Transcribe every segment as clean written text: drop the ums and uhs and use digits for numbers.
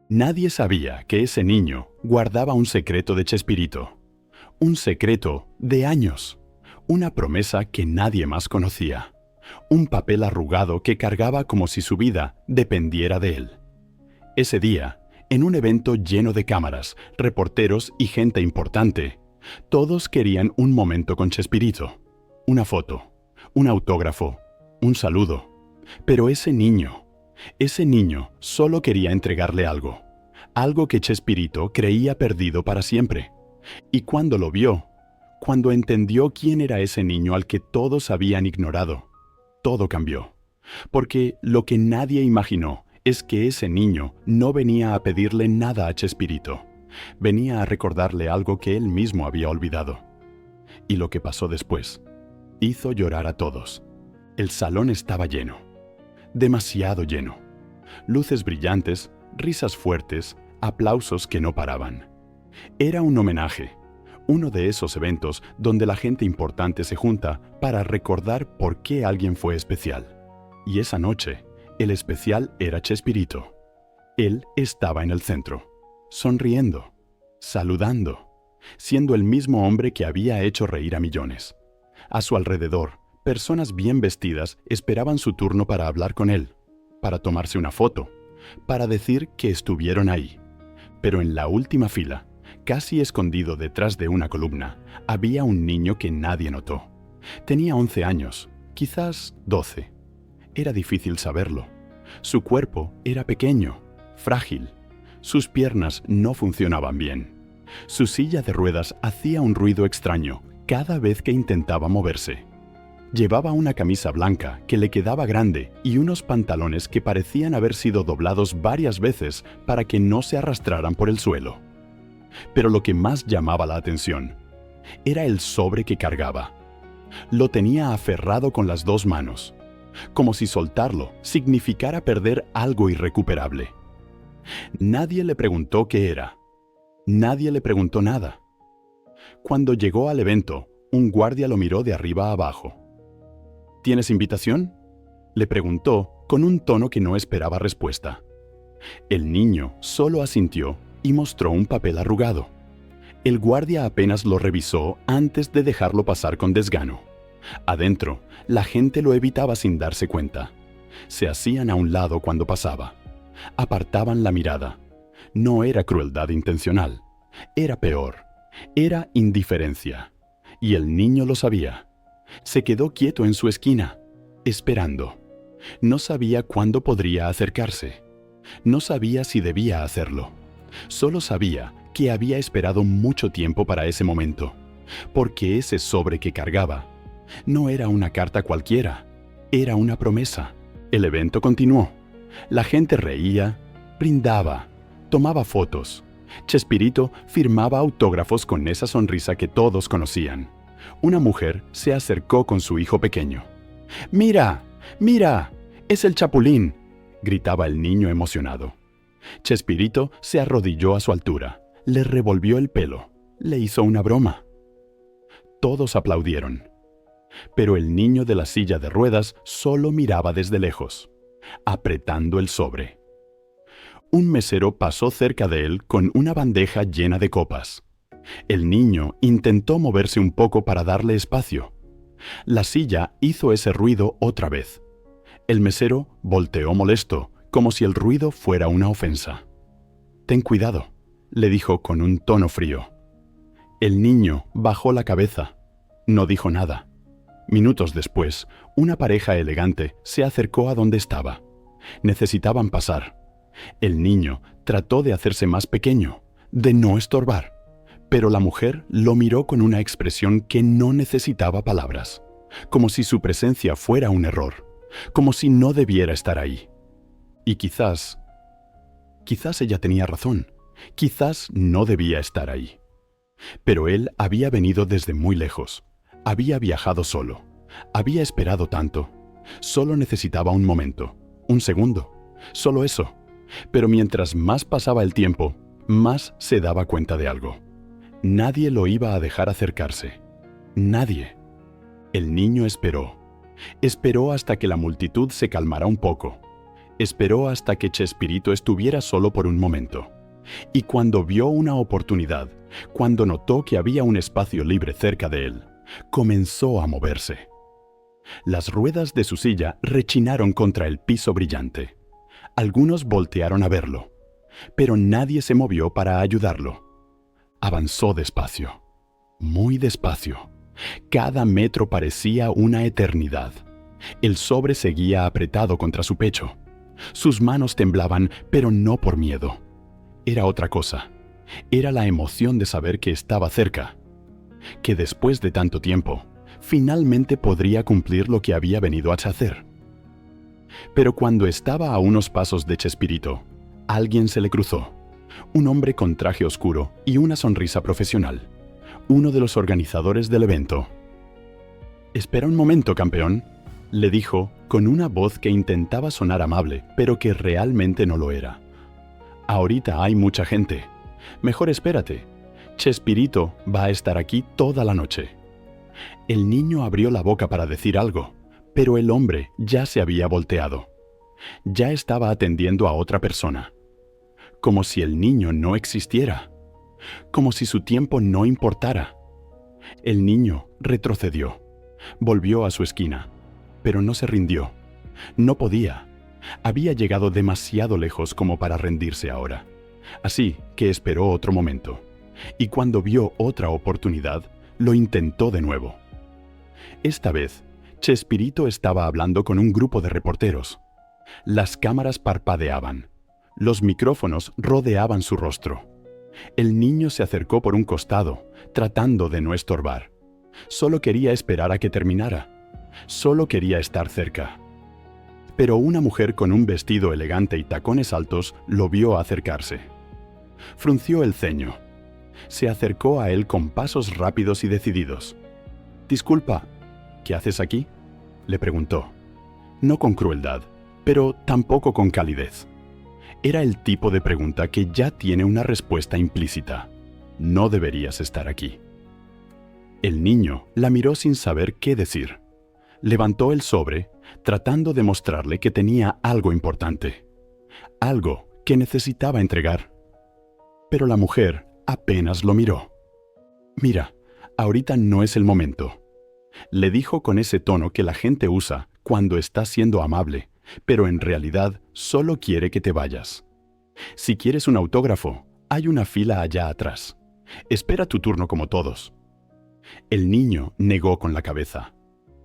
Nadie sabía que ese niño guardaba un secreto de Chespirito, un secreto de años, una promesa que nadie más conocía, un papel arrugado que cargaba como si su vida dependiera de él. Ese día, en un evento lleno de cámaras, reporteros y gente importante, todos querían un momento con Chespirito, una foto, un autógrafo, un saludo. Pero ese niño solo quería entregarle algo, algo que Chespirito creía perdido para siempre. Y cuando lo vio, cuando entendió quién era ese niño al que todos habían ignorado, todo cambió. Porque lo que nadie imaginó es que ese niño no venía a pedirle nada a Chespirito, venía a recordarle algo que él mismo había olvidado. Y lo que pasó después hizo llorar a todos. El salón estaba lleno, demasiado lleno. Luces brillantes, risas fuertes, aplausos que no paraban. Era un homenaje, uno de esos eventos donde la gente importante se junta para recordar por qué alguien fue especial. Y esa noche, el especial era Chespirito. Él estaba en el centro, sonriendo, saludando, siendo el mismo hombre que había hecho reír a millones. A su alrededor, personas bien vestidas esperaban su turno para hablar con él, para tomarse una foto, para decir que estuvieron ahí. Pero en la última fila, casi escondido detrás de una columna, había un niño que nadie notó. Tenía 11 años, quizás 12. Era difícil saberlo. Su cuerpo era pequeño, frágil. Sus piernas no funcionaban bien. Su silla de ruedas hacía un ruido extraño cada vez que intentaba moverse. Llevaba una camisa blanca que le quedaba grande y unos pantalones que parecían haber sido doblados varias veces para que no se arrastraran por el suelo. Pero lo que más llamaba la atención era el sobre que cargaba. Lo tenía aferrado con las dos manos, como si soltarlo significara perder algo irrecuperable. Nadie le preguntó qué era. Nadie le preguntó nada. Cuando llegó al evento, un guardia lo miró de arriba a abajo. ¿Tienes invitación?, le preguntó con un tono que no esperaba respuesta. El niño solo asintió y mostró un papel arrugado. El guardia apenas lo revisó antes de dejarlo pasar con desgano. Adentro, la gente lo evitaba sin darse cuenta. Se hacían a un lado cuando pasaba. Apartaban la mirada. No era crueldad intencional. Era peor. Era indiferencia. Y el niño lo sabía. Se quedó quieto en su esquina, esperando. No sabía cuándo podría acercarse. No sabía si debía hacerlo. Solo sabía que había esperado mucho tiempo para ese momento, porque ese sobre que cargaba no era una carta cualquiera, era una promesa. El evento continuó. La gente reía, brindaba, tomaba fotos. Chespirito firmaba autógrafos con esa sonrisa que todos conocían. Una mujer se acercó con su hijo pequeño. ¡Mira! ¡Mira! ¡Es el Chapulín!, gritaba el niño emocionado. Chespirito se arrodilló a su altura, le revolvió el pelo, le hizo una broma. Todos aplaudieron. Pero el niño de la silla de ruedas solo miraba desde lejos, apretando el sobre. Un mesero pasó cerca de él con una bandeja llena de copas. El niño intentó moverse un poco para darle espacio. La silla hizo ese ruido otra vez. El mesero volteó molesto, como si el ruido fuera una ofensa. «Ten cuidado», le dijo con un tono frío. El niño bajó la cabeza. No dijo nada. Minutos después, una pareja elegante se acercó a donde estaba. Necesitaban pasar. El niño trató de hacerse más pequeño, de no estorbar. Pero la mujer lo miró con una expresión que no necesitaba palabras, como si su presencia fuera un error, como si no debiera estar ahí. Y quizás ella tenía razón, quizás no debía estar ahí. Pero él había venido desde muy lejos, había viajado solo, había esperado tanto, solo necesitaba un momento, un segundo, solo eso. Pero mientras más pasaba el tiempo, más se daba cuenta de algo. Nadie lo iba a dejar acercarse. Nadie. El niño esperó. Esperó hasta que la multitud se calmara un poco. Esperó hasta que Chespirito estuviera solo por un momento. Y cuando vio una oportunidad, cuando notó que había un espacio libre cerca de él, comenzó a moverse. Las ruedas de su silla rechinaron contra el piso brillante. Algunos voltearon a verlo, pero nadie se movió para ayudarlo. Avanzó despacio, muy despacio. Cada metro parecía una eternidad. El sobre seguía apretado contra su pecho. Sus manos temblaban, pero no por miedo. Era otra cosa. Era la emoción de saber que estaba cerca, que después de tanto tiempo, finalmente podría cumplir lo que había venido a hacer. Pero cuando estaba a unos pasos de Chespirito, alguien se le cruzó. Un hombre con traje oscuro y una sonrisa profesional. Uno de los organizadores del evento. «Espera un momento, campeón», le dijo con una voz que intentaba sonar amable, pero que realmente no lo era. «Ahorita hay mucha gente. Mejor espérate. Chespirito va a estar aquí toda la noche». El niño abrió la boca para decir algo, pero el hombre ya se había volteado. Ya estaba atendiendo a otra persona. Como si el niño no existiera. Como si su tiempo no importara. El niño retrocedió. Volvió a su esquina, pero no se rindió. No podía. Había llegado demasiado lejos como para rendirse ahora. Así que esperó otro momento. Y cuando vio otra oportunidad, lo intentó de nuevo. Esta vez, Chespirito estaba hablando con un grupo de reporteros. Las cámaras parpadeaban. Los micrófonos rodeaban su rostro. El niño se acercó por un costado, tratando de no estorbar. Solo quería esperar a que terminara. Solo quería estar cerca. Pero una mujer con un vestido elegante y tacones altos lo vio acercarse. Frunció el ceño. Se acercó a él con pasos rápidos y decididos. «Disculpa, ¿qué haces aquí?», le preguntó. No con crueldad, pero tampoco con calidez. Era el tipo de pregunta que ya tiene una respuesta implícita. No deberías estar aquí. El niño la miró sin saber qué decir. Levantó el sobre, tratando de mostrarle que tenía algo importante. Algo que necesitaba entregar. Pero la mujer apenas lo miró. «Mira, ahorita no es el momento», le dijo con ese tono que la gente usa cuando está siendo amable, pero en realidad solo quiere que te vayas. «Si quieres un autógrafo, hay una fila allá atrás. Espera tu turno como todos». El niño negó con la cabeza.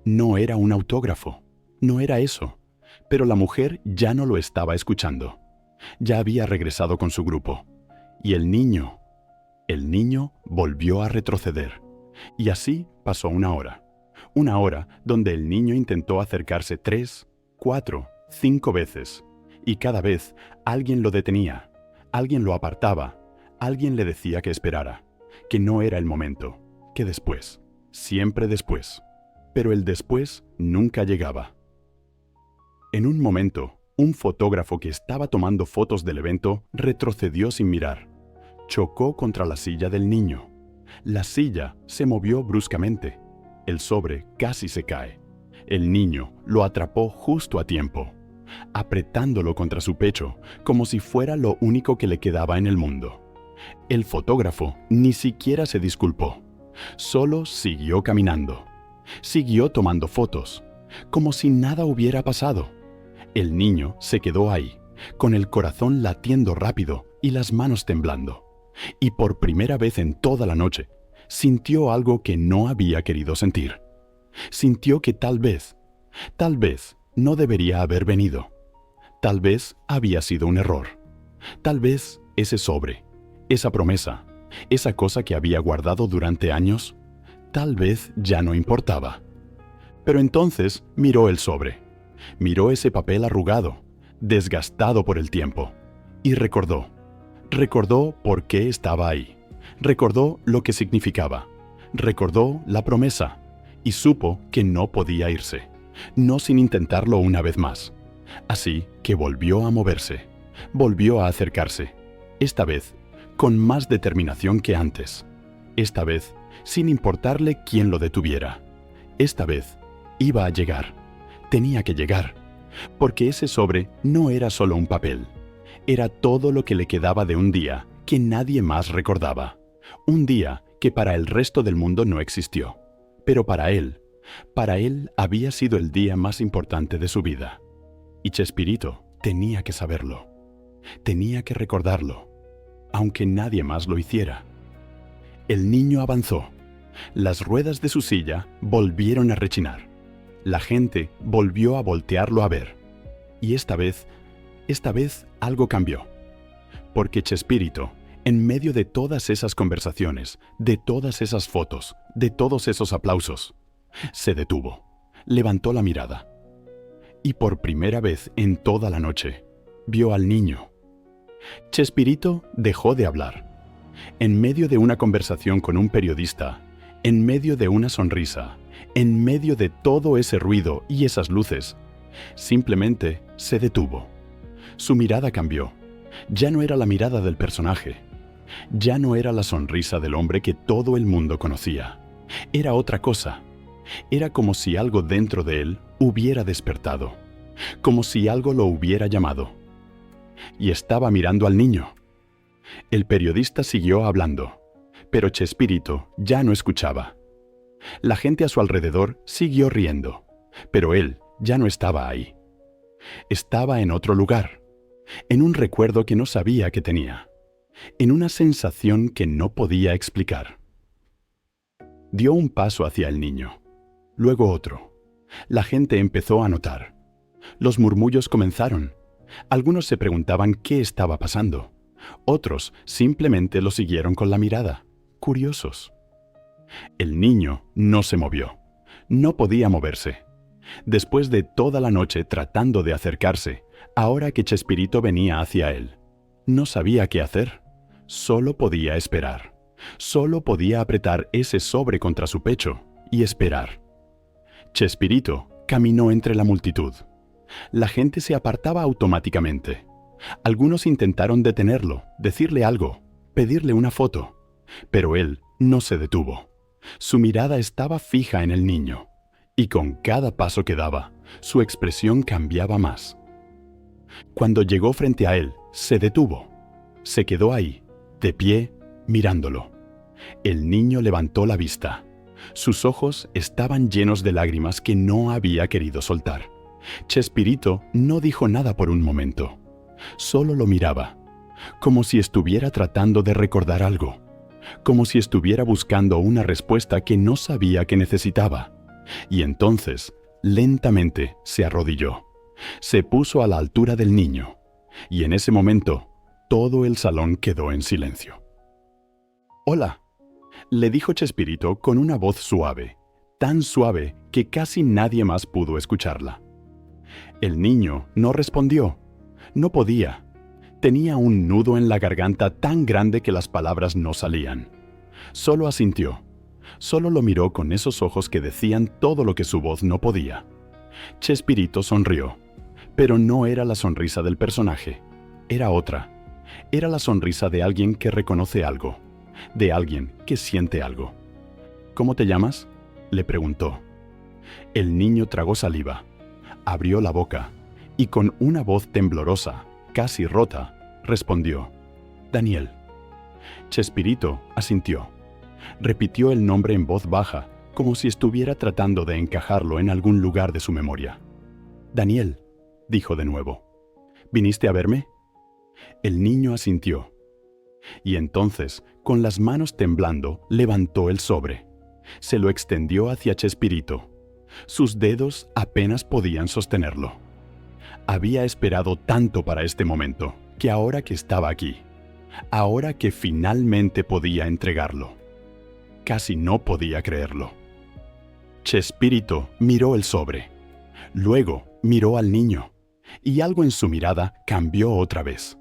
No era un autógrafo, no era eso, pero la mujer ya no lo estaba escuchando. Ya había regresado con su grupo. Y el niño volvió a retroceder. Y así pasó una hora. Una hora donde el niño intentó acercarse 3, 4, 5 veces. Y cada vez alguien lo detenía, alguien lo apartaba, alguien le decía que esperara, que no era el momento, que después, siempre después. Pero el después nunca llegaba. En un momento, un fotógrafo que estaba tomando fotos del evento retrocedió sin mirar. Chocó contra la silla del niño. La silla se movió bruscamente. El sobre casi se cae. El niño lo atrapó justo a tiempo, apretándolo contra su pecho como si fuera lo único que le quedaba en el mundo. El fotógrafo ni siquiera se disculpó. Solo siguió caminando. Siguió tomando fotos, como si nada hubiera pasado. El niño se quedó ahí, con el corazón latiendo rápido y las manos temblando. Y por primera vez en toda la noche, sintió algo que no había querido sentir. Sintió que tal vez no debería haber venido. Tal vez había sido un error. Tal vez ese sobre, esa promesa, esa cosa que había guardado durante años, tal vez ya no importaba. Pero entonces miró el sobre, miró ese papel arrugado, desgastado por el tiempo, y recordó por qué estaba ahí, recordó lo que significaba, recordó la promesa, y supo que no podía irse, no sin intentarlo una vez más. Así que volvió a moverse, volvió a acercarse, esta vez con más determinación que antes, esta vez sin importarle quién lo detuviera. Esta vez iba a llegar, tenía que llegar, porque ese sobre no era solo un papel, era todo lo que le quedaba de un día que nadie más recordaba, un día que para el resto del mundo no existió, pero para él había sido el día más importante de su vida. Y Chespirito tenía que saberlo, tenía que recordarlo, aunque nadie más lo hiciera. El niño avanzó. Las ruedas de su silla volvieron a rechinar. La gente volvió a voltearlo a ver. Y esta vez algo cambió. Porque Chespirito, en medio de todas esas conversaciones, de todas esas fotos, de todos esos aplausos, se detuvo, levantó la mirada. Y por primera vez en toda la noche, vio al niño. Chespirito dejó de hablar. En medio de una conversación con un periodista, en medio de una sonrisa, en medio de todo ese ruido y esas luces, simplemente se detuvo. Su mirada cambió. Ya no era la mirada del personaje. Ya no era la sonrisa del hombre que todo el mundo conocía. Era otra cosa. Era como si algo dentro de él hubiera despertado, como si algo lo hubiera llamado. Y estaba mirando al niño. El periodista siguió hablando, pero Chespirito ya no escuchaba. La gente a su alrededor siguió riendo, pero él ya no estaba ahí. Estaba en otro lugar, en un recuerdo que no sabía que tenía, en una sensación que no podía explicar. Dio un paso hacia el niño, luego otro. La gente empezó a notar. Los murmullos comenzaron. Algunos se preguntaban qué estaba pasando. Otros simplemente lo siguieron con la mirada, curiosos. El niño no se movió. No podía moverse. Después de toda la noche tratando de acercarse, ahora que Chespirito venía hacia él, no sabía qué hacer. Solo podía esperar. Solo podía apretar ese sobre contra su pecho y esperar. Chespirito caminó entre la multitud. La gente se apartaba automáticamente. Algunos intentaron detenerlo, decirle algo, pedirle una foto, pero él no se detuvo. Su mirada estaba fija en el niño, y con cada paso que daba, su expresión cambiaba más. Cuando llegó frente a él, se detuvo. Se quedó ahí, de pie, mirándolo. El niño levantó la vista. Sus ojos estaban llenos de lágrimas que no había querido soltar. Chespirito no dijo nada por un momento. Solo lo miraba, como si estuviera tratando de recordar algo, como si estuviera buscando una respuesta que no sabía que necesitaba. Y entonces, lentamente, se arrodilló. Se puso a la altura del niño, y en ese momento, todo el salón quedó en silencio. «Hola», le dijo Chespirito con una voz suave, tan suave que casi nadie más pudo escucharla. El niño no respondió. No podía. Tenía un nudo en la garganta tan grande que las palabras no salían. Solo asintió. Solo lo miró con esos ojos que decían todo lo que su voz no podía. Chespirito sonrió, pero no era la sonrisa del personaje. Era otra. Era la sonrisa de alguien que reconoce algo, de alguien que siente algo. «¿Cómo te llamas?», le preguntó. El niño tragó saliva, abrió la boca y con una voz temblorosa, casi rota, respondió: «Daniel». Chespirito asintió. Repitió el nombre en voz baja, como si estuviera tratando de encajarlo en algún lugar de su memoria. «Daniel», dijo de nuevo. «¿Viniste a verme?». El niño asintió. Y entonces, con las manos temblando, levantó el sobre. Se lo extendió hacia Chespirito. Sus dedos apenas podían sostenerlo. Había esperado tanto para este momento, que ahora que estaba aquí, ahora que finalmente podía entregarlo, casi no podía creerlo. Chespirito miró el sobre. Luego miró al niño, y algo en su mirada cambió otra vez,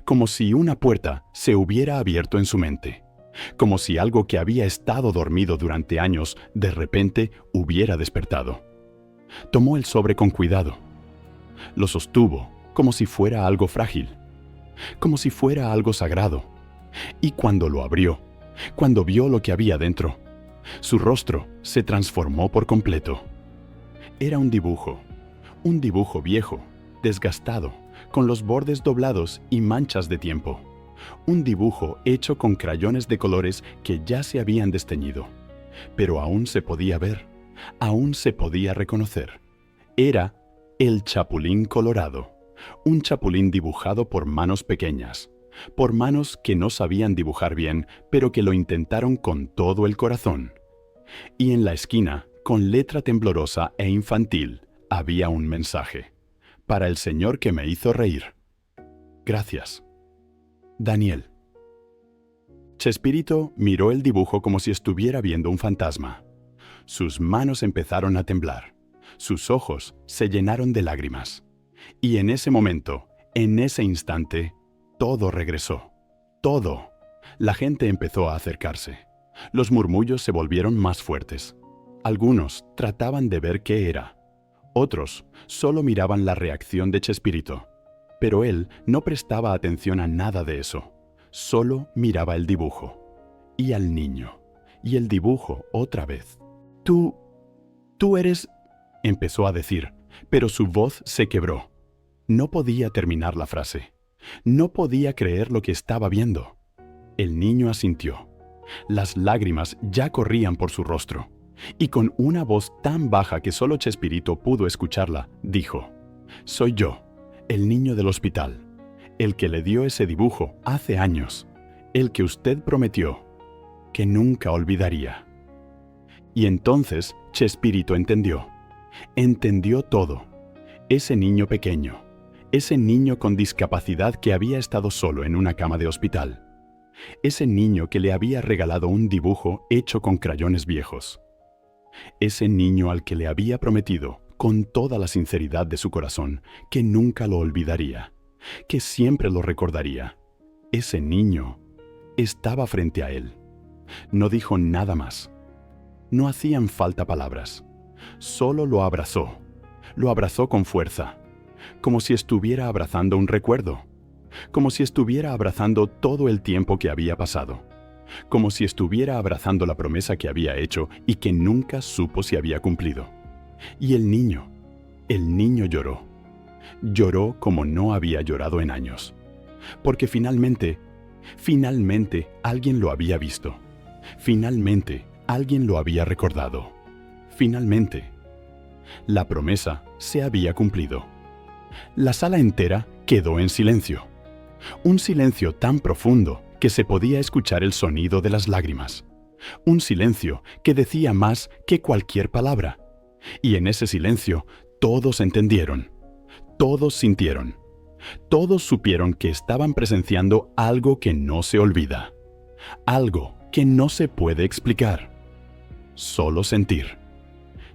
como si una puerta se hubiera abierto en su mente, como si algo que había estado dormido durante años de repente hubiera despertado. Tomó el sobre con cuidado. Lo sostuvo como si fuera algo frágil, como si fuera algo sagrado. Y cuando lo abrió, cuando vio lo que había dentro, su rostro se transformó por completo. Era un dibujo Un dibujo viejo, desgastado, con los bordes doblados y manchas de tiempo. Un dibujo hecho con crayones de colores que ya se habían desteñido. Pero aún se podía ver, aún se podía reconocer. Era el Chapulín Colorado, un chapulín dibujado por manos pequeñas, por manos que no sabían dibujar bien, pero que lo intentaron con todo el corazón. Y en la esquina, con letra temblorosa e infantil, había un mensaje. Para el señor que me hizo reír. Gracias. Daniel. Chespirito miró el dibujo como si estuviera viendo un fantasma. Sus manos empezaron a temblar. Sus ojos se llenaron de lágrimas. Y en ese momento, en ese instante, todo regresó. Todo. La gente empezó a acercarse. Los murmullos se volvieron más fuertes. Algunos trataban de ver qué era. Otros solo miraban la reacción de Chespirito. Pero él no prestaba atención a nada de eso. Solo miraba el dibujo. Y al niño. Y el dibujo otra vez. Tú eres... empezó a decir, pero su voz se quebró. No podía terminar la frase. No podía creer lo que estaba viendo. El niño asintió. Las lágrimas ya corrían por su rostro. Y con una voz tan baja que solo Chespirito pudo escucharla, dijo: «Soy yo, el niño del hospital, el que le dio ese dibujo hace años, el que usted prometió que nunca olvidaría». Y entonces Chespirito entendió. Entendió todo. Ese niño pequeño, ese niño con discapacidad que había estado solo en una cama de hospital. Ese niño que le había regalado un dibujo hecho con crayones viejos. Ese niño al que le había prometido, con toda la sinceridad de su corazón, que nunca lo olvidaría, que siempre lo recordaría. Ese niño estaba frente a él. No dijo nada más. No hacían falta palabras. Solo lo abrazó con fuerza, como si estuviera abrazando un recuerdo, como si estuviera abrazando todo el tiempo que había pasado, como si estuviera abrazando la promesa que había hecho y que nunca supo si había cumplido. Y el niño lloró. Lloró como no había llorado en años, porque finalmente alguien lo había visto. Finalmente alguien lo había recordado. Finalmente, la promesa se había cumplido. La sala entera quedó en silencio. Un silencio tan profundo que se podía escuchar el sonido de las lágrimas. Un silencio que decía más que cualquier palabra. Y en ese silencio todos entendieron, todos sintieron, todos supieron que estaban presenciando algo que no se olvida, algo que no se puede explicar, solo sentir.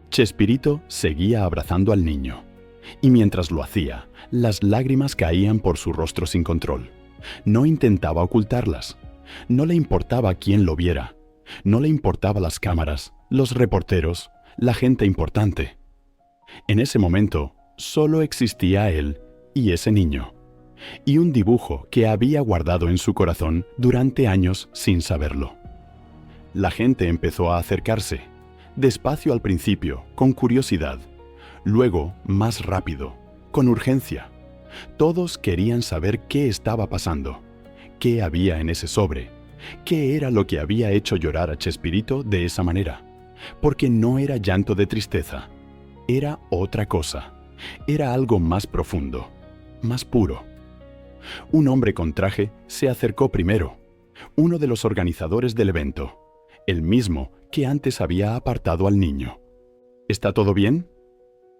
Chespirito seguía abrazando al niño, y mientras lo hacía, las lágrimas caían por su rostro sin control. No intentaba ocultarlas. No le importaba quién lo viera. No le importaba las cámaras, los reporteros, la gente importante. En ese momento, solo existía él y ese niño, y un dibujo que había guardado en su corazón durante años sin saberlo. La gente empezó a acercarse, despacio al principio, con curiosidad, luego más rápido, con urgencia. Todos querían saber qué estaba pasando, qué había en ese sobre, qué era lo que había hecho llorar a Chespirito de esa manera, porque no era llanto de tristeza, era otra cosa, era algo más profundo, más puro. Un hombre con traje se acercó primero, uno de los organizadores del evento, el mismo que antes había apartado al niño. ¿Está todo bien?,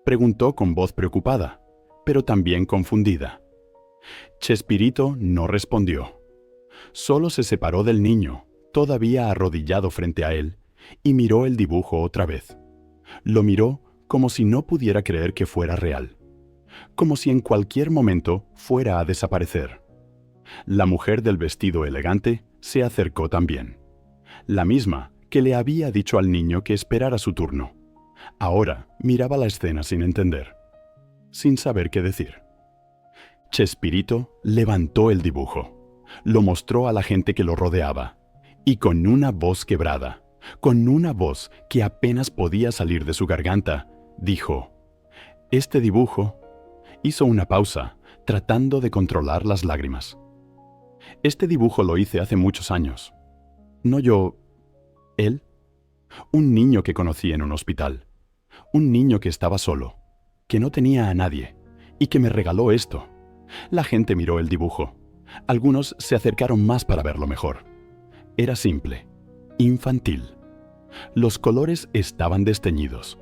preguntó con voz preocupada, pero también confundida. Chespirito no respondió. Solo se separó del niño, todavía arrodillado frente a él, y miró el dibujo otra vez. Lo miró como si no pudiera creer que fuera real, como si en cualquier momento fuera a desaparecer. La mujer del vestido elegante se acercó también, la misma que le había dicho al niño que esperara su turno. Ahora miraba la escena sin entender, sin saber qué decir. Chespirito levantó el dibujo, lo mostró a la gente que lo rodeaba, y con una voz quebrada, con una voz que apenas podía salir de su garganta, dijo: Este dibujo hizo una pausa, tratando de controlar las lágrimas. Este dibujo lo hice hace muchos años. No yo, él. Un niño que conocí en un hospital. Un niño que estaba solo, que no tenía a nadie, y que me regaló esto. La gente miró el dibujo. Algunos se acercaron más para verlo mejor. Era simple, infantil. Los colores estaban desteñidos,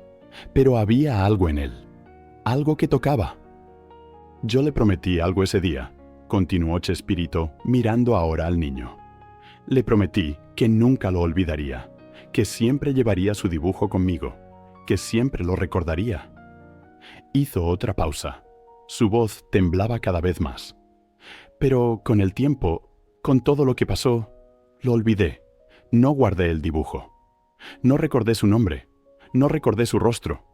pero había algo en él, algo que tocaba. Yo le prometí algo ese día, continuó Chespirito mirando ahora al niño. Le prometí que nunca lo olvidaría, que siempre llevaría su dibujo conmigo, que siempre lo recordaría. Hizo otra pausa. Su voz temblaba cada vez más. Pero con el tiempo, con todo lo que pasó, lo olvidé. No guardé el dibujo. No recordé su nombre. No recordé su rostro.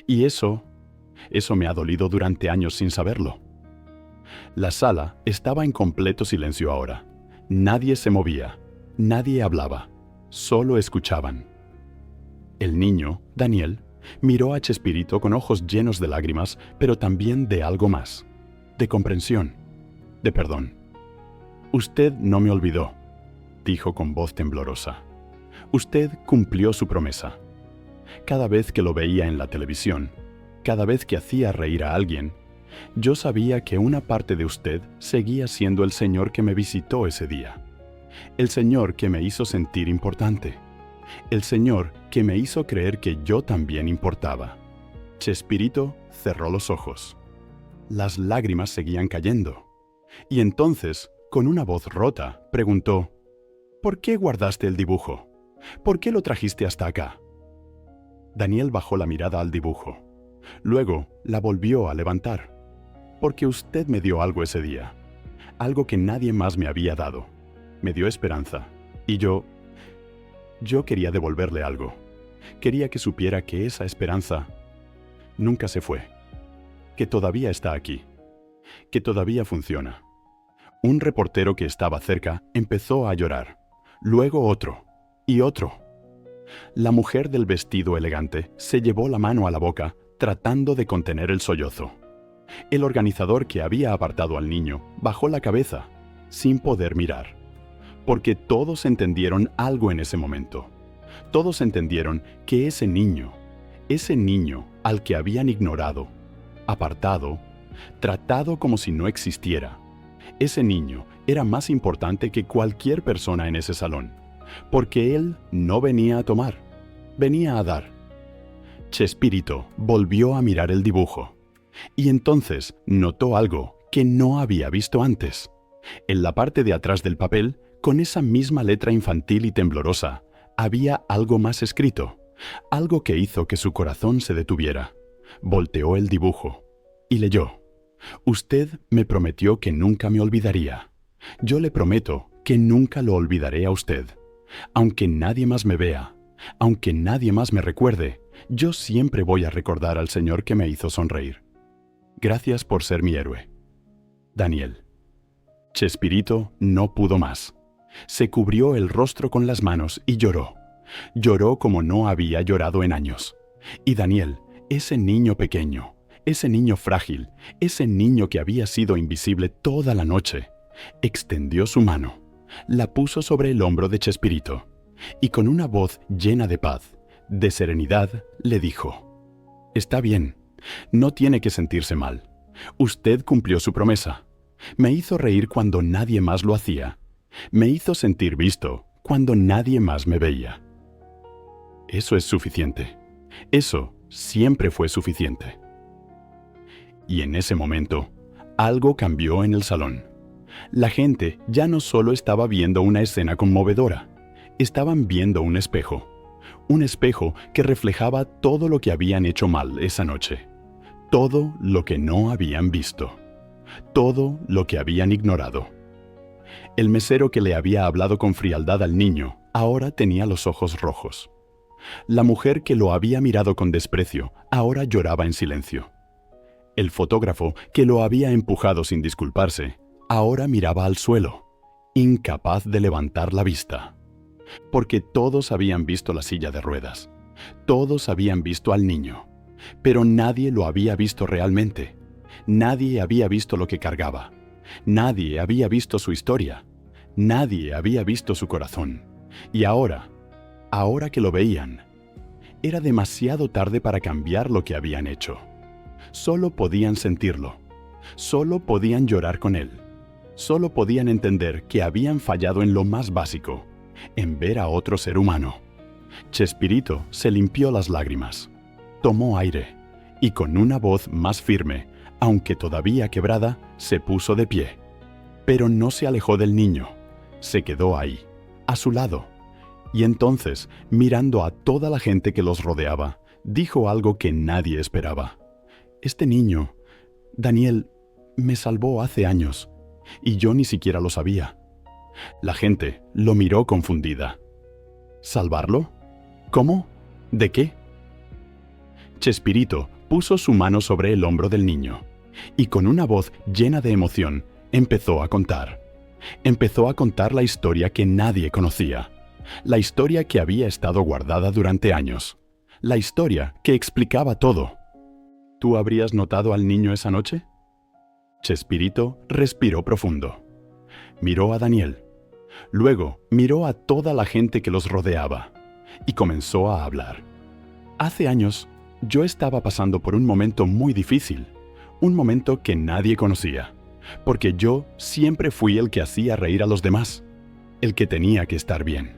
Y eso me ha dolido durante años sin saberlo. La sala estaba en completo silencio ahora. Nadie se movía. Nadie hablaba. Solo escuchaban. El niño, Daniel, miró a Chespirito con ojos llenos de lágrimas, pero también de algo más, de comprensión, de perdón. Usted no me olvidó, dijo con voz temblorosa. Usted cumplió su promesa. Cada vez que lo veía en la televisión, cada vez que hacía reír a alguien, yo sabía que una parte de usted seguía siendo el señor que me visitó ese día, el señor que me hizo sentir importante, el señor que me hizo creer que yo también importaba. Chespirito cerró los ojos. Las lágrimas seguían cayendo. Y entonces, con una voz rota, preguntó: ¿por qué guardaste el dibujo? ¿Por qué lo trajiste hasta acá? Daniel bajó la mirada al dibujo. Luego la volvió a levantar. Porque usted me dio algo ese día. Algo que nadie más me había dado. Me dio esperanza. Y yo quería devolverle algo. Quería que supiera que esa esperanza nunca se fue. Que todavía está aquí. Que todavía funciona. Un reportero que estaba cerca empezó a llorar. Luego otro. Y otro. La mujer del vestido elegante se llevó la mano a la boca tratando de contener el sollozo. El organizador que había apartado al niño bajó la cabeza, sin poder mirar. Porque todos entendieron algo en ese momento. Todos entendieron que ese niño al que habían ignorado, apartado, tratado como si no existiera, ese niño era más importante que cualquier persona en ese salón, porque él no venía a tomar, venía a dar. Chespirito volvió a mirar el dibujo, y entonces notó algo que no había visto antes. En la parte de atrás del papel, con esa misma letra infantil y temblorosa, había algo más escrito, algo que hizo que su corazón se detuviera. Volteó el dibujo y leyó: usted me prometió que nunca me olvidaría. Yo le prometo que nunca lo olvidaré a usted. Aunque nadie más me vea, aunque nadie más me recuerde, yo siempre voy a recordar al Señor que me hizo sonreír. Gracias por ser mi héroe. Daniel. Chespirito no pudo más. Se cubrió el rostro con las manos y lloró. Lloró como no había llorado en años. Y Daniel, ese niño pequeño, ese niño frágil, ese niño que había sido invisible toda la noche, extendió su mano, la puso sobre el hombro de Chespirito y con una voz llena de paz, de serenidad, le dijo: está bien, no tiene que sentirse mal. Usted cumplió su promesa. Me hizo reír cuando nadie más lo hacía. Me hizo sentir visto cuando nadie más me veía. Eso es suficiente. Eso siempre fue suficiente. Y en ese momento, algo cambió en el salón. La gente ya no solo estaba viendo una escena conmovedora, estaban viendo un espejo que reflejaba todo lo que habían hecho mal esa noche, todo lo que no habían visto, todo lo que habían ignorado. El mesero que le había hablado con frialdad al niño ahora tenía los ojos rojos. La mujer que lo había mirado con desprecio ahora lloraba en silencio. El fotógrafo que lo había empujado sin disculparse ahora miraba al suelo, incapaz de levantar la vista. Porque todos habían visto la silla de ruedas. Todos habían visto al niño. pero nadie lo había visto realmente. Nadie había visto lo que cargaba. Nadie había visto su historia. Nadie había visto su corazón. Y ahora que lo veían, era demasiado tarde para cambiar lo que habían hecho. Solo podían sentirlo. Solo podían llorar con él. Solo podían entender que habían fallado en lo más básico, en ver a otro ser humano. Chespirito se limpió las lágrimas, tomó aire y con una voz más firme, aunque todavía quebrada, se puso de pie. Pero no se alejó del niño, se quedó ahí, a su lado. Y entonces, mirando a toda la gente que los rodeaba, dijo algo que nadie esperaba. Este niño, Daniel, me salvó hace años, y yo ni siquiera lo sabía. La gente lo miró confundida. ¿Salvarlo? ¿Cómo? ¿De qué? Chespirito puso su mano sobre el hombro del niño, y con una voz llena de emoción, empezó a contar. Empezó a contar la historia que nadie conocía. La historia que había estado guardada durante años. La historia que explicaba todo. ¿Tú habrías notado al niño esa noche? Chespirito respiró profundo. Miró a Daniel. Luego miró a toda la gente que los rodeaba y comenzó a hablar. Hace años, yo estaba pasando por un momento muy difícil, un momento que nadie conocía, porque yo siempre fui el que hacía reír a los demás, el que tenía que estar bien,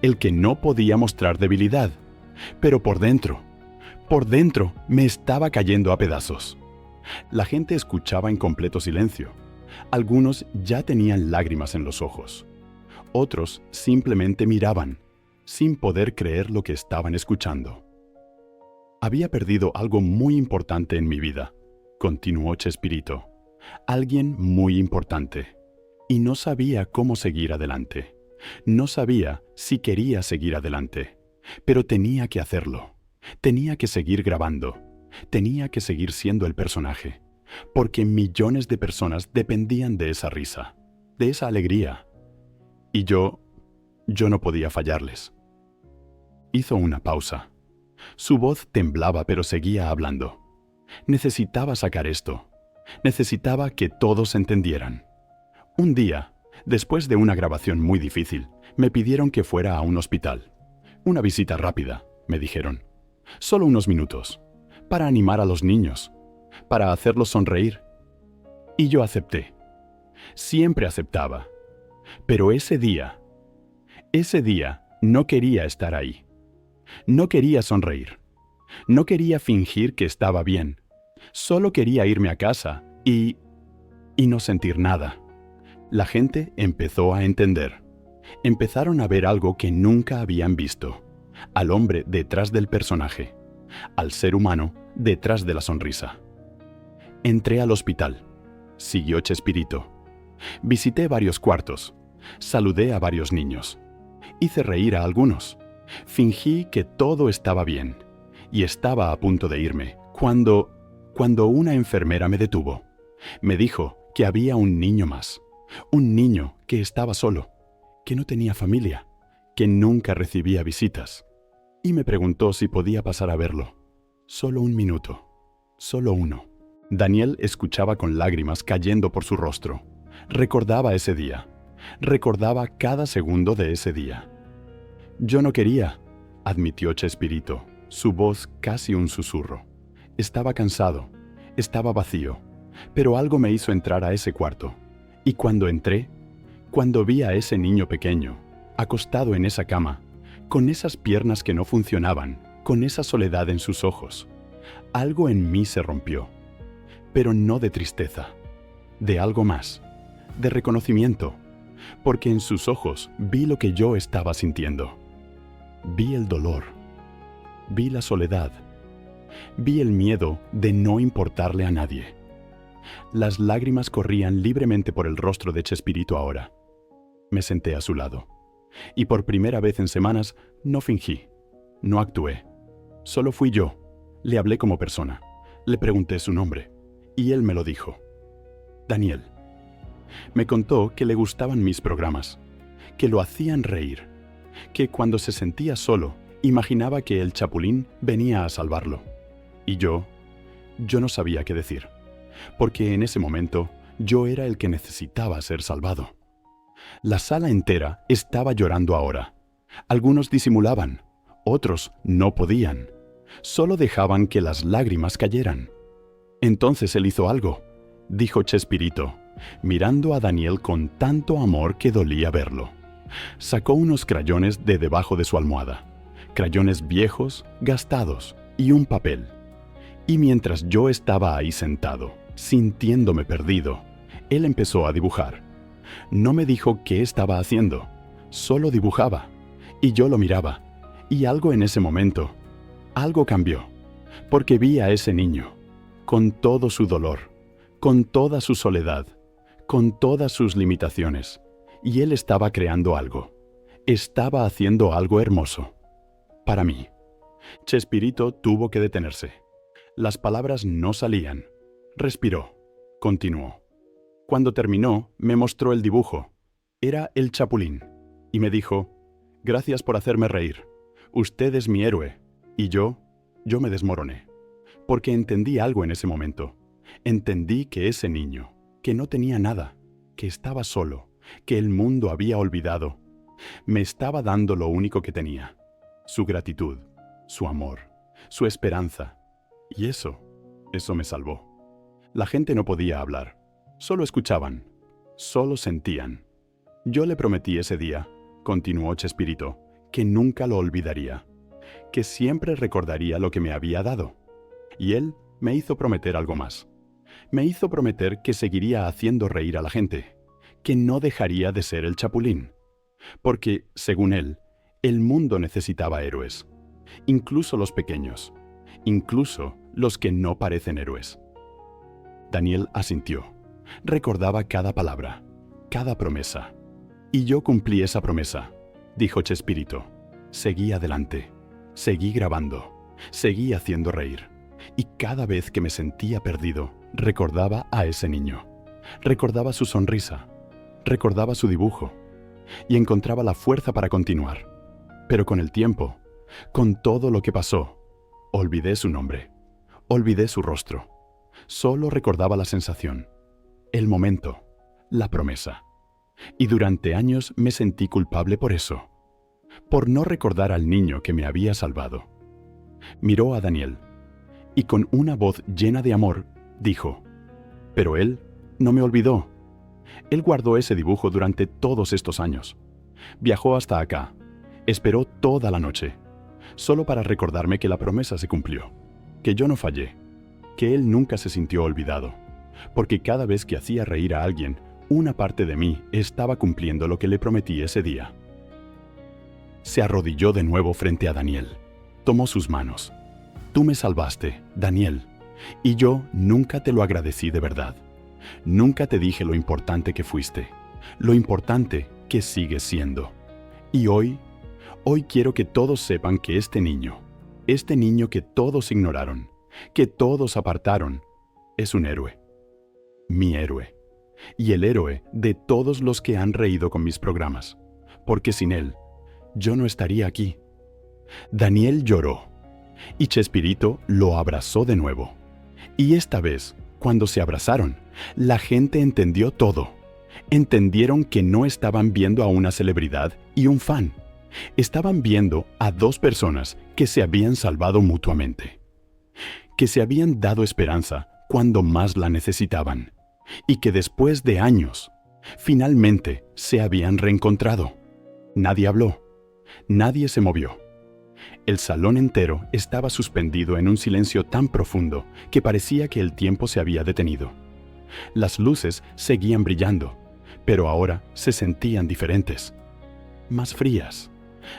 el que no podía mostrar debilidad, pero por dentro me estaba cayendo a pedazos. La gente escuchaba en completo silencio. Algunos ya tenían lágrimas en los ojos. Otros simplemente miraban, sin poder creer lo que estaban escuchando. Había perdido algo muy importante en mi vida, continuó Chespirito. Alguien muy importante. Y no sabía cómo seguir adelante. No sabía si quería seguir adelante. Pero tenía que hacerlo. Tenía que seguir grabando. Tenía que seguir siendo el personaje. Porque millones de personas dependían de esa risa, de esa alegría. Y yo no podía fallarles. Hizo una pausa. Su voz temblaba, pero seguía hablando. Necesitaba sacar esto. Necesitaba que todos entendieran. Un día, después de una grabación muy difícil, me pidieron que fuera a un hospital. Una visita rápida, me dijeron. Solo unos minutos, para animar a los niños, para hacerlos sonreír. Y yo acepté. Siempre aceptaba. Pero ese día no quería estar ahí. No quería sonreír. No quería fingir que estaba bien. Solo quería irme a casa y no sentir nada. La gente empezó a entender. Empezaron a ver algo que nunca habían visto. Al hombre detrás del personaje. Al ser humano detrás de la sonrisa. Entré al hospital. Siguió Chespirito. Visité varios cuartos. Saludé a varios niños. Hice reír a algunos. Fingí que todo estaba bien. Y estaba a punto de irme cuando una enfermera me detuvo. Me dijo que había un niño más. Un niño que estaba solo, que no tenía familia, que nunca recibía visitas. Y me preguntó si podía pasar a verlo. Solo un minuto. Solo uno. Daniel escuchaba con lágrimas cayendo por su rostro. Recordaba ese día. Recordaba cada segundo de ese día. Yo no quería, admitió Chespirito, su voz casi un susurro. Estaba cansado, estaba vacío, pero algo me hizo entrar a ese cuarto. Y cuando entré, cuando vi a ese niño pequeño, acostado en esa cama, con esas piernas que no funcionaban, con esa soledad en sus ojos, algo en mí se rompió. Pero no de tristeza, de algo más, de reconocimiento, porque en sus ojos vi lo que yo estaba sintiendo. Vi el dolor, vi la soledad, vi el miedo de no importarle a nadie. Las lágrimas corrían libremente por el rostro de Chespirito ahora. Me senté a su lado, y por primera vez en semanas no fingí, no actué. Solo fui yo, le hablé como persona, le pregunté su nombre, y él me lo dijo. Daniel. Me contó que le gustaban mis programas, que lo hacían reír, que cuando se sentía solo, imaginaba que el Chapulín venía a salvarlo. Y yo no sabía qué decir, porque en ese momento yo era el que necesitaba ser salvado. La sala entera estaba llorando ahora. Algunos disimulaban, otros no podían. Solo dejaban que las lágrimas cayeran. Entonces él hizo algo, dijo Chespirito, mirando a Daniel con tanto amor que dolía verlo. Sacó unos crayones de debajo de su almohada, crayones viejos, gastados, y un papel. Y mientras yo estaba ahí sentado, sintiéndome perdido, él empezó a dibujar. No me dijo qué estaba haciendo, solo dibujaba, y yo lo miraba, y algo en ese momento, algo cambió, porque vi a ese niño, con todo su dolor, con toda su soledad, con todas sus limitaciones, y él estaba creando algo, estaba haciendo algo hermoso. Para mí. Chespirito tuvo que detenerse. Las palabras no salían. Respiró. Continuó. Cuando terminó, me mostró el dibujo. Era el Chapulín. Y me dijo, «Gracias por hacerme reír. Usted es mi héroe». Y yo me desmoroné. Porque entendí algo en ese momento. Entendí que ese niño, que no tenía nada, que estaba solo, que el mundo había olvidado, me estaba dando lo único que tenía. Su gratitud, su amor, su esperanza. Y eso me salvó. La gente no podía hablar. Solo escuchaban, solo sentían. Yo le prometí ese día, continuó Chespirito, que nunca lo olvidaría, que siempre recordaría lo que me había dado. Y él me hizo prometer algo más. Me hizo prometer que seguiría haciendo reír a la gente, que no dejaría de ser el Chapulín. Porque, según él, el mundo necesitaba héroes, incluso los pequeños, incluso los que no parecen héroes. Daniel asintió. Recordaba cada palabra, cada promesa. Y yo cumplí esa promesa, dijo Chespirito. Seguí adelante, seguí grabando, seguí haciendo reír. Y cada vez que me sentía perdido, recordaba a ese niño. Recordaba su sonrisa, recordaba su dibujo, y encontraba la fuerza para continuar. Pero con el tiempo, con todo lo que pasó, olvidé su nombre, olvidé su rostro. Solo recordaba la sensación, el momento, la promesa. Y durante años me sentí culpable por eso, por no recordar al niño que me había salvado. Miró a Daniel y con una voz llena de amor dijo, «Pero él no me olvidó. Él guardó ese dibujo durante todos estos años. Viajó hasta acá, esperó toda la noche, solo para recordarme que la promesa se cumplió, que yo no fallé, que él nunca se sintió olvidado, porque cada vez que hacía reír a alguien, una parte de mí estaba cumpliendo lo que le prometí ese día». Se arrodilló de nuevo frente a Daniel, tomó sus manos. «Tú me salvaste, Daniel, y yo nunca te lo agradecí de verdad. Nunca te dije lo importante que fuiste, lo importante que sigues siendo. Y hoy quiero que todos sepan que este niño que todos ignoraron, que todos apartaron, es un héroe. Mi héroe. Y el héroe de todos los que han reído con mis programas. Porque sin él, yo no estaría aquí». Daniel lloró, y Chespirito lo abrazó de nuevo. Y esta vez, cuando se abrazaron, la gente entendió todo. Entendieron que no estaban viendo a una celebridad y un fan. Estaban viendo a dos personas que se habían salvado mutuamente, que se habían dado esperanza cuando más la necesitaban, y que después de años, finalmente se habían reencontrado. Nadie habló, nadie se movió. El salón entero estaba suspendido en un silencio tan profundo que parecía que el tiempo se había detenido. Las luces seguían brillando, pero ahora se sentían diferentes, más frías,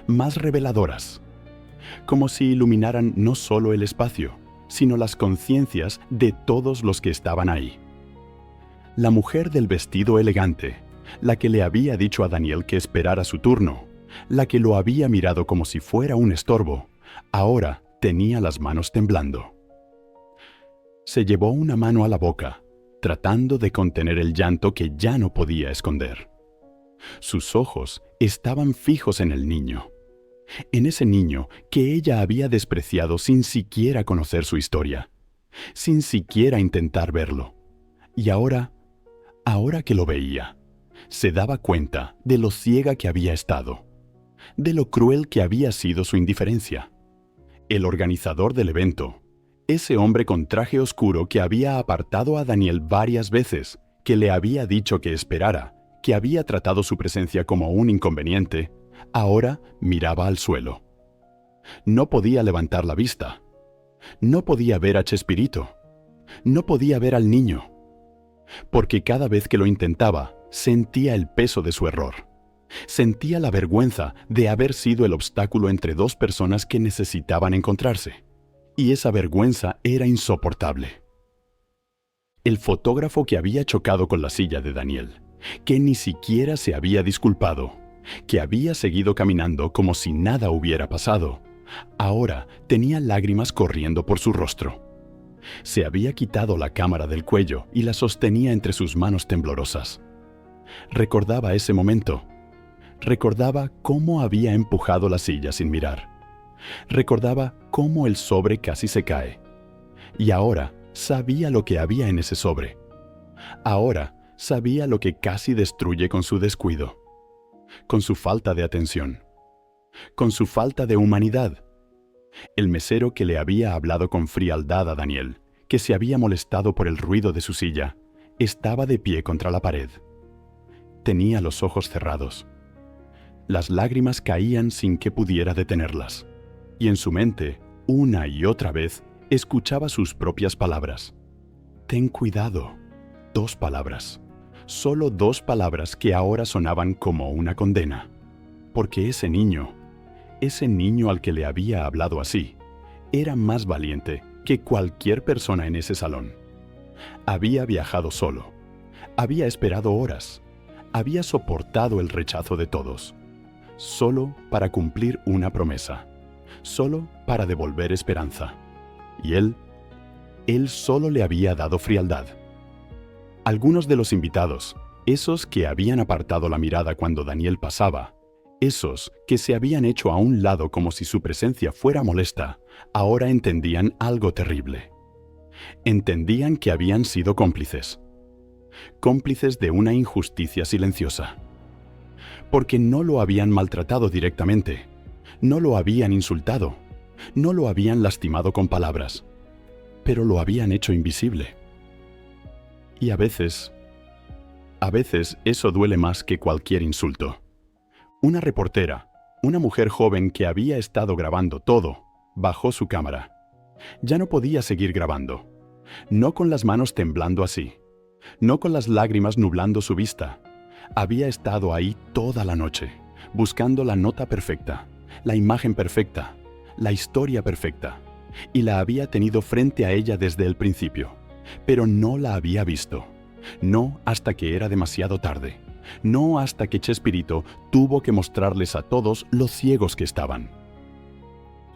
más reveladoras, como si iluminaran no solo el espacio, sino las conciencias de todos los que estaban ahí. La mujer del vestido elegante, la que le había dicho a Daniel que esperara su turno, la que lo había mirado como si fuera un estorbo, ahora tenía las manos temblando. Se llevó una mano a la boca, tratando de contener el llanto que ya no podía esconder. Sus ojos estaban fijos en el niño, en ese niño que ella había despreciado sin siquiera conocer su historia, sin siquiera intentar verlo. Y ahora que lo veía, se daba cuenta de lo ciega que había estado, de lo cruel que había sido su indiferencia. El organizador del evento, ese hombre con traje oscuro que había apartado a Daniel varias veces, que le había dicho que esperara, que había tratado su presencia como un inconveniente, ahora miraba al suelo. No podía levantar la vista. No podía ver a Chespirito. No podía ver al niño. Porque cada vez que lo intentaba, sentía el peso de su error. Sentía la vergüenza de haber sido el obstáculo entre dos personas que necesitaban encontrarse. Y esa vergüenza era insoportable. El fotógrafo que había chocado con la silla de Daniel, que ni siquiera se había disculpado, que había seguido caminando como si nada hubiera pasado, ahora tenía lágrimas corriendo por su rostro. Se había quitado la cámara del cuello y la sostenía entre sus manos temblorosas. Recordaba ese momento. Recordaba cómo había empujado la silla sin mirar. Recordaba cómo el sobre casi se cae. Y ahora sabía lo que había en ese sobre. Ahora sabía lo que casi destruye con su descuido, con su falta de atención, con su falta de humanidad. El mesero que le había hablado con frialdad a Daniel, que se había molestado por el ruido de su silla, estaba de pie contra la pared. Tenía los ojos cerrados. Las lágrimas caían sin que pudiera detenerlas. Y en su mente, una y otra vez, escuchaba sus propias palabras. Ten cuidado. 2 palabras. Solo 2 palabras que ahora sonaban como una condena. Porque ese niño al que le había hablado así, era más valiente que cualquier persona en ese salón. Había viajado solo. Había esperado horas. Había soportado el rechazo de todos. Solo para cumplir una promesa. Solo para devolver esperanza. Y él solo le había dado frialdad. Algunos de los invitados, esos que habían apartado la mirada cuando Daniel pasaba, esos que se habían hecho a un lado como si su presencia fuera molesta, ahora entendían algo terrible. Entendían que habían sido cómplices. Cómplices de una injusticia silenciosa. Porque no lo habían maltratado directamente, no lo habían insultado, no lo habían lastimado con palabras, pero lo habían hecho invisible. Y a veces eso duele más que cualquier insulto. Una reportera, una mujer joven que había estado grabando todo, bajó su cámara. Ya no podía seguir grabando. No con las manos temblando así. No con las lágrimas nublando su vista. Había estado ahí toda la noche, buscando la nota perfecta, la imagen perfecta, la historia perfecta. Y la había tenido frente a ella desde el principio. Pero no la había visto. No hasta que era demasiado tarde. No hasta que Chespirito tuvo que mostrarles a todos lo ciegos que estaban.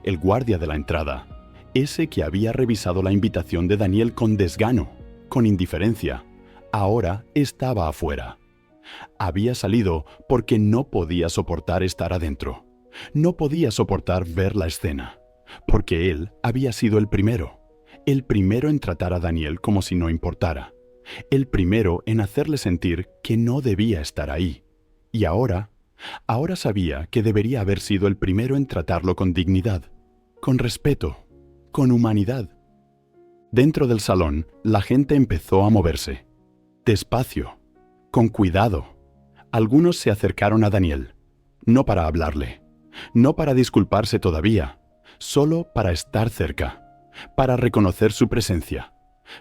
El guardia de la entrada, ese que había revisado la invitación de Daniel con desgano, con indiferencia, ahora estaba afuera. Había salido porque no podía soportar estar adentro. No podía soportar ver la escena, porque él había sido el primero en tratar a Daniel como si no importara. El primero en hacerle sentir que no debía estar ahí. Y ahora sabía que debería haber sido el primero en tratarlo con dignidad, con respeto, con humanidad. Dentro del salón, la gente empezó a moverse. Despacio, con cuidado. Algunos se acercaron a Daniel, no para hablarle, no para disculparse todavía, solo para estar cerca, para reconocer su presencia,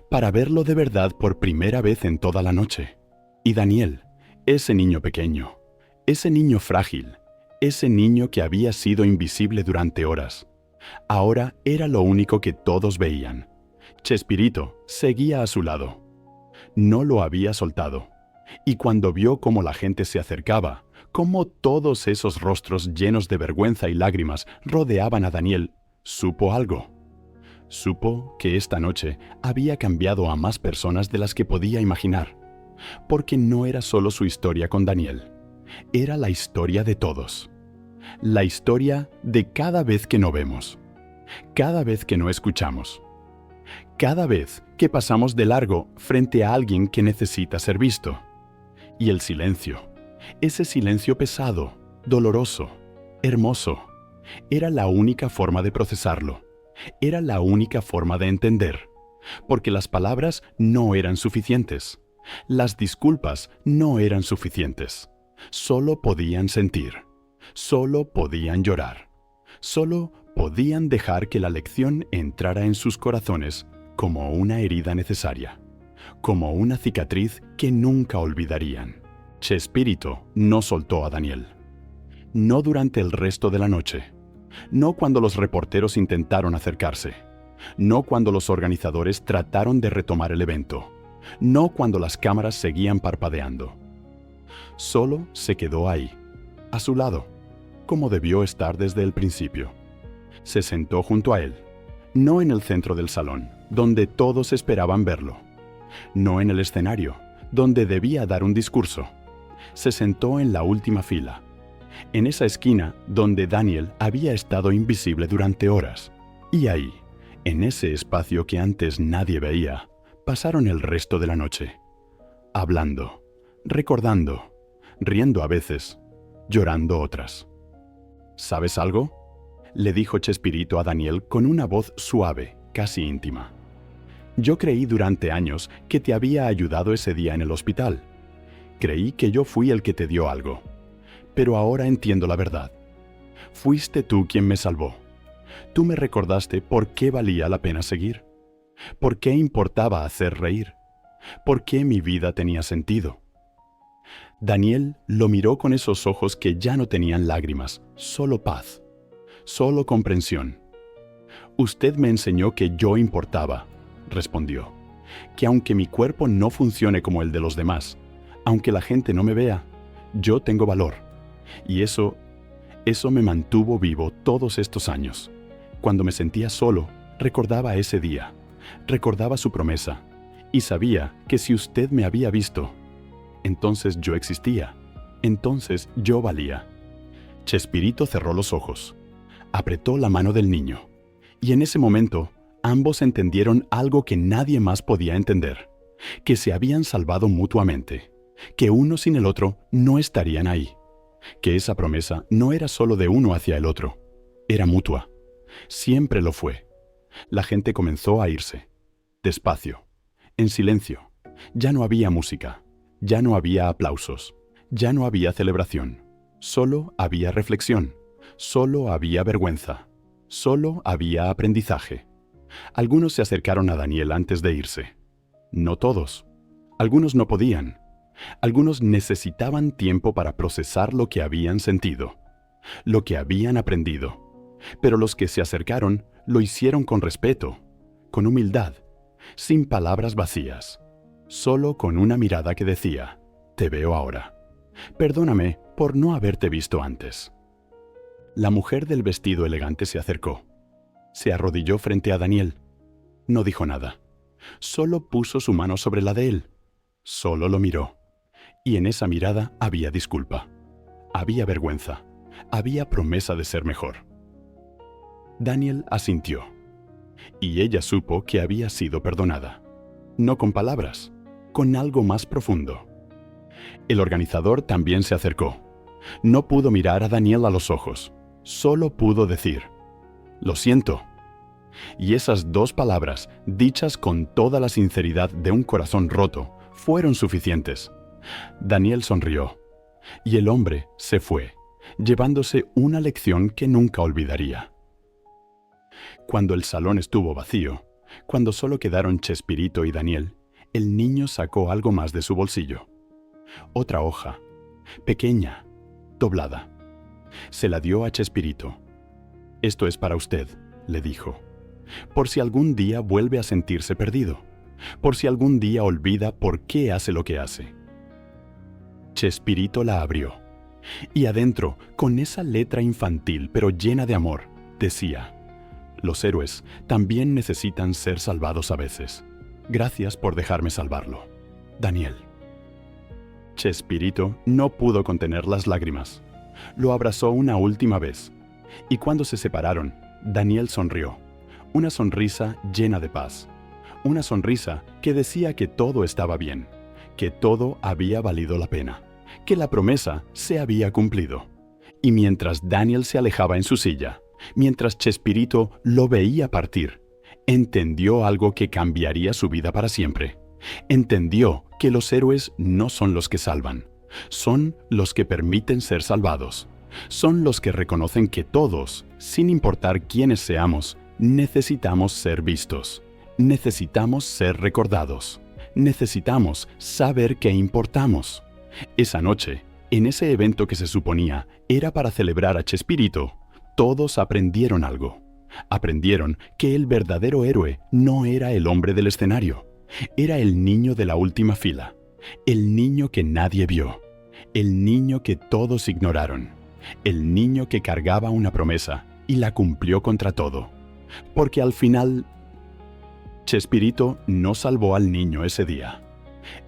para verlo de verdad por primera vez en toda la noche. Y Daniel, ese niño pequeño, ese niño frágil, ese niño que había sido invisible durante horas, ahora era lo único que todos veían. Chespirito seguía a su lado. No lo había soltado. Y cuando vio cómo la gente se acercaba, cómo todos esos rostros llenos de vergüenza y lágrimas rodeaban a Daniel, supo algo. Supo que esta noche había cambiado a más personas de las que podía imaginar, porque no era solo su historia con Daniel, era la historia de todos. La historia de cada vez que no vemos, cada vez que no escuchamos, cada vez que pasamos de largo frente a alguien que necesita ser visto. Y el silencio, ese silencio pesado, doloroso, hermoso, era la única forma de procesarlo. Era la única forma de entender, porque las palabras no eran suficientes. Las disculpas no eran suficientes. Solo podían sentir. Solo podían llorar. Solo podían dejar que la lección entrara en sus corazones como una herida necesaria, como una cicatriz que nunca olvidarían. Chespirito no soltó a Daniel. No durante el resto de la noche. No cuando los reporteros intentaron acercarse. No cuando los organizadores trataron de retomar el evento. No cuando las cámaras seguían parpadeando. Solo se quedó ahí, a su lado, como debió estar desde el principio. Se sentó junto a él, no en el centro del salón, donde todos esperaban verlo. No en el escenario, donde debía dar un discurso. Se sentó en la última fila, en esa esquina donde Daniel había estado invisible durante horas. Y ahí, en ese espacio que antes nadie veía, pasaron el resto de la noche, hablando, recordando, riendo a veces, llorando otras. ¿Sabes algo?, le dijo Chespirito a Daniel con una voz suave, casi íntima. Yo creí durante años que te había ayudado ese día en el hospital. Creí que yo fui el que te dio algo. Pero ahora entiendo la verdad. Fuiste tú quien me salvó. Tú me recordaste por qué valía la pena seguir. Por qué importaba hacer reír. Por qué mi vida tenía sentido. Daniel lo miró con esos ojos que ya no tenían lágrimas, solo paz, solo comprensión. Usted me enseñó que yo importaba, respondió, que aunque mi cuerpo no funcione como el de los demás, aunque la gente no me vea, yo tengo valor. Y eso me mantuvo vivo todos estos años. Cuando me sentía solo, recordaba ese día, recordaba su promesa, y sabía que si usted me había visto, entonces yo existía, entonces yo valía. Chespirito cerró los ojos, apretó la mano del niño, y en ese momento ambos entendieron algo que nadie más podía entender, que se habían salvado mutuamente, que uno sin el otro no estarían ahí, que esa promesa no era solo de uno hacia el otro, era mutua. Siempre lo fue. La gente comenzó a irse, despacio, en silencio. Ya no había música, ya no había aplausos, ya no había celebración. Solo había reflexión, solo había vergüenza, solo había aprendizaje. Algunos se acercaron a Daniel antes de irse. No todos. Algunos no podían. Algunos necesitaban tiempo para procesar lo que habían sentido, lo que habían aprendido. Pero los que se acercaron lo hicieron con respeto, con humildad, sin palabras vacías, solo con una mirada que decía, te veo ahora. Perdóname por no haberte visto antes. La mujer del vestido elegante se acercó. Se arrodilló frente a Daniel. No dijo nada. Solo puso su mano sobre la de él. Solo lo miró. Y en esa mirada había disculpa. Había vergüenza. Había promesa de ser mejor. Daniel asintió. Y ella supo que había sido perdonada. No con palabras, con algo más profundo. El organizador también se acercó. No pudo mirar a Daniel a los ojos. Solo pudo decir, lo siento. Y esas dos palabras, dichas con toda la sinceridad de un corazón roto, fueron suficientes. Daniel sonrió, y el hombre se fue, llevándose una lección que nunca olvidaría. Cuando el salón estuvo vacío, cuando solo quedaron Chespirito y Daniel, el niño sacó algo más de su bolsillo. Otra hoja, pequeña, doblada. Se la dio a Chespirito. Esto es para usted, le dijo, por si algún día vuelve a sentirse perdido, por si algún día olvida por qué hace lo que hace. Chespirito la abrió, y adentro, con esa letra infantil pero llena de amor, decía, los héroes también necesitan ser salvados a veces. Gracias por dejarme salvarlo. Daniel. Chespirito no pudo contener las lágrimas. Lo abrazó una última vez. Y cuando se separaron, Daniel sonrió. Una sonrisa llena de paz. Una sonrisa que decía que todo estaba bien, que todo había valido la pena, que la promesa se había cumplido. Y mientras Daniel se alejaba en su silla, mientras Chespirito lo veía partir, entendió algo que cambiaría su vida para siempre. Entendió que los héroes no son los que salvan, son los que permiten ser salvados. Son los que reconocen que todos, sin importar quiénes seamos, necesitamos ser vistos. Necesitamos ser recordados. Necesitamos saber que importamos. Esa noche, en ese evento que se suponía era para celebrar a Chespirito, todos aprendieron algo. Aprendieron que el verdadero héroe no era el hombre del escenario. Era el niño de la última fila. El niño que nadie vio. El niño que todos ignoraron. El niño que cargaba una promesa y la cumplió contra todo. Porque al final, Chespirito no salvó al niño ese día.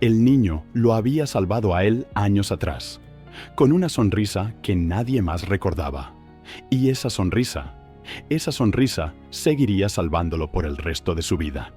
El niño lo había salvado a él años atrás, con una sonrisa que nadie más recordaba. Y esa sonrisa seguiría salvándolo por el resto de su vida.